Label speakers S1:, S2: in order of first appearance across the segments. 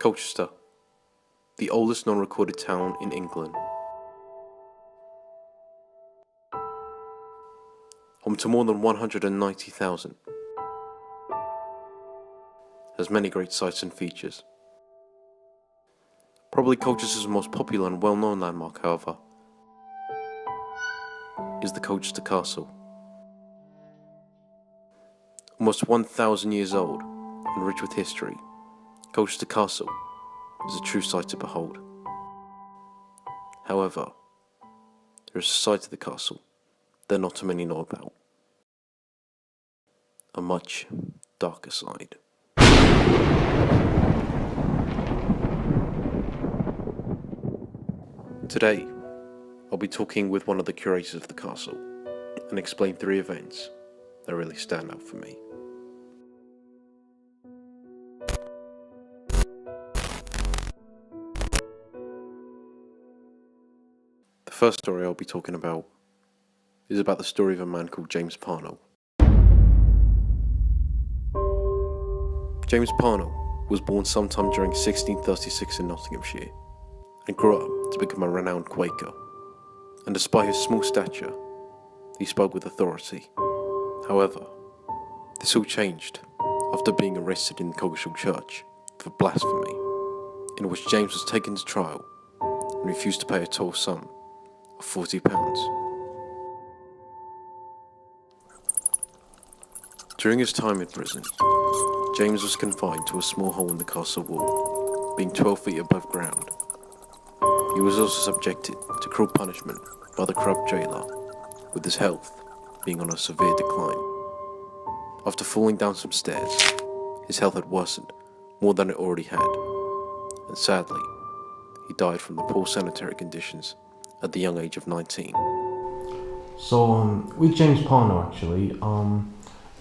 S1: Colchester, the oldest non-recorded town in England. Home to more than 190,000. Has many great sights and features. Probably Colchester's most popular and well-known landmark, however, is the Colchester Castle. Almost 1,000 years old and rich with history, Colchester Castle is a true sight to behold. However, there is a side to the castle that not too many know about. A much darker side. Today, I'll be talking with one of the curators of the castle and explain 3 events that really stand out for me. The first story I'll be talking about is about the story of a man called James Parnell. James Parnell was born sometime during 1636 in Nottinghamshire and grew up to become a renowned Quaker. And despite his small stature, he spoke with authority. However, this all changed after being arrested in the Colchester church for blasphemy, in which James was taken to trial and refused to pay a total sum of £40. During his time in prison, James was confined to a small hole in the castle wall, being 12 feet above ground. He was also subjected to cruel punishment by the corrupt jailer, with his health being on a severe decline. After falling down some stairs, his health had worsened more than it already had, and sadly, he died from the poor sanitary conditions at the young age of 19.
S2: So, with James Parnell, actually,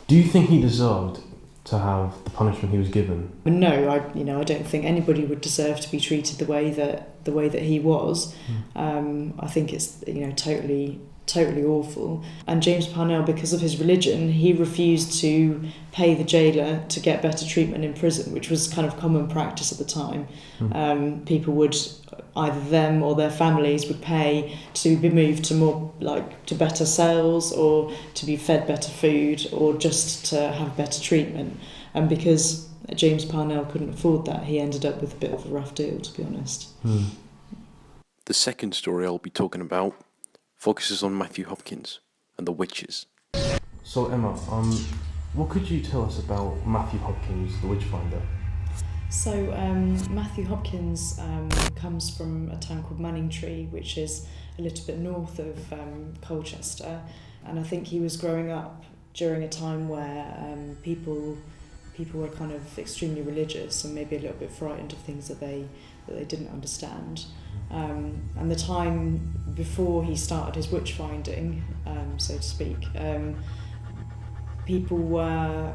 S2: do you think he deserved to have the punishment he was given?
S3: No, I don't think anybody would deserve to be treated the way that he was. I think it's totally awful. And James Parnell, because of his religion, he refused to pay the jailer to get better treatment in prison, which was kind of common practice at the time. People would, either them or their families would pay to be moved to better cells, or to be fed better food, or just to have better treatment. And because James Parnell couldn't afford that, he ended up with a bit of a rough deal, to be honest.
S1: The second story I'll be talking about focuses on Matthew Hopkins and the witches.
S2: So, Emma, what could you tell us about Matthew Hopkins, the witchfinder?
S3: So Matthew Hopkins comes from a town called Manningtree, which is a little bit north of Colchester, and I think he was growing up during a time where people were kind of extremely religious and maybe a little bit frightened of things that they didn't understand. And the time before he started his witch finding, so to speak, people were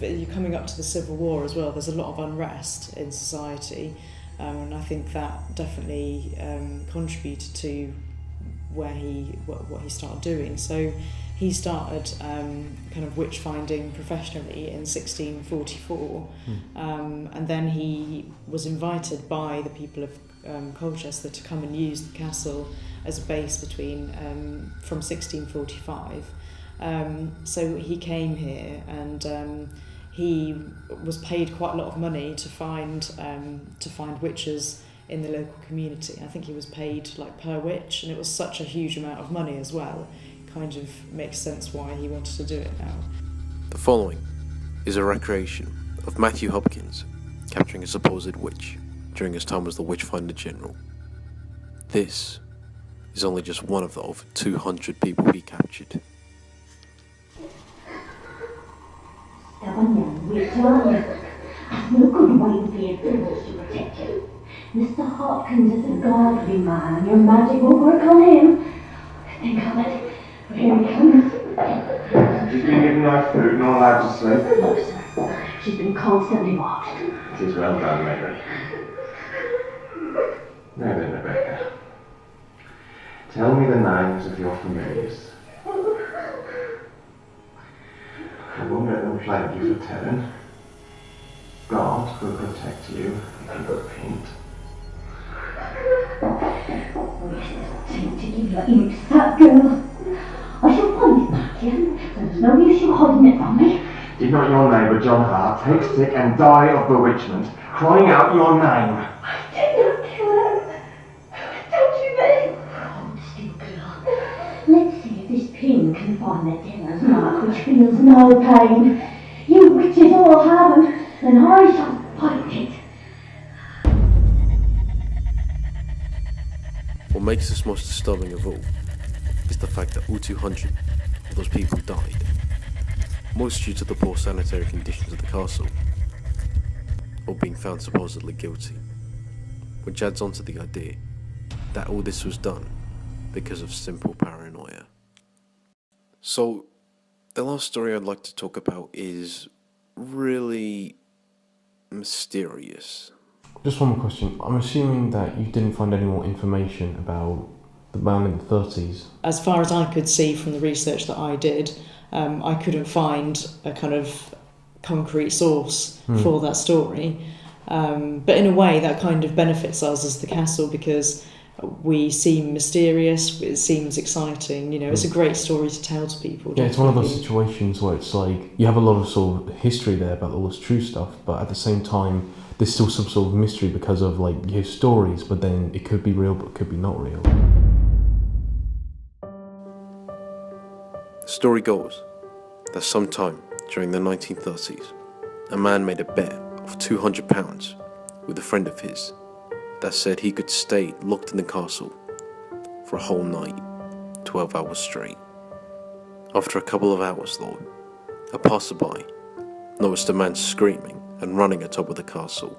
S3: you're coming up to the Civil War as well. There's a lot of unrest in society, and I think that definitely contributed to what he started doing. So he started kind of witch finding professionally in 1644, and then he was invited by the people of Colchester to come and use the castle as a base from 1645. So he came here, and he was paid quite a lot of money to find witches in the local community. I think he was paid per witch, and it was such a huge amount of money as well. Kind of makes sense why he wanted to do it now.
S1: The following is a recreation of Matthew Hopkins capturing a supposed witch during his time as the Witchfinder General. This is only just one of the over 200 people he captured.
S4: Mr. Hopkins is a godly man, and your magic won't work on him. Think of it. Here he comes.
S5: She's been given no food, nor allowed to sleep.
S4: No, sir. She's been constantly watched.
S5: It is well done, Mary. Now then, Rebecca. Tell me the names of your familiars. I won't let them plague you for telling. God will protect you if you but paint.
S4: To give your image to that girl. I shall find it back, yeah? So there's no use you hiding it from me.
S5: Did not your neighbour John Hart take sick and die of bewitchment, crying out your name?
S4: I did not kill her. Don't you mean? Hold still, girl. Let's see if this pin can find the devil's mark which feels no pain. You witches all have them, and I shall find it.
S1: What makes this most disturbing of all is the fact that all 200 of those people died, most due to the poor sanitary conditions of the castle, or being found supposedly guilty, which adds on to the idea that all this was done because of simple paranoia. So, the last story I'd like to talk about is really mysterious.
S2: Just one more question. I'm assuming that you didn't find any more information about the man in the 30s.
S3: As far as I could see from the research that I did, I couldn't find a kind of concrete source for that story. But in a way, that kind of benefits us as the castle because we seem mysterious, it seems exciting, you know, it's a great story to tell to people.
S2: Yeah, it's one of those situations where it's like, you have a lot of sort of history there about all this true stuff, but at the same time, there's still some sort of mystery because of like you hear stories, but then it could be real, but it could be not real.
S1: The story goes that sometime during the 1930s, a man made a bet of £200 with a friend of his that said he could stay locked in the castle for a whole night, 12 hours straight. After a couple of hours though, a passerby noticed a man screaming and running atop of the castle.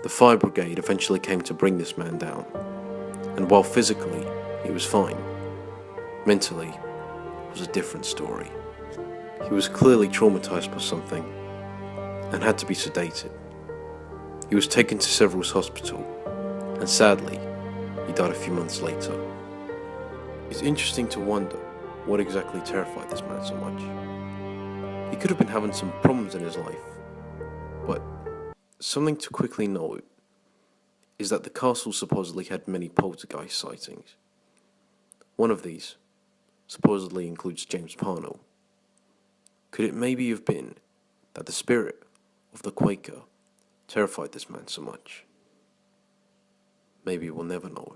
S1: The fire brigade eventually came to bring this man down, and while physically he was fine, mentally it was a different story. He was clearly traumatized by something and had to be sedated. He was taken to Several's hospital, and sadly, he died a few months later. It's interesting to wonder what exactly terrified this man so much. He could have been having some problems in his life, but something to quickly note is that the castle supposedly had many poltergeist sightings. One of these supposedly includes James Parnell. Could it maybe have been that the spirit of the Quaker terrified this man so much? Maybe we'll never know.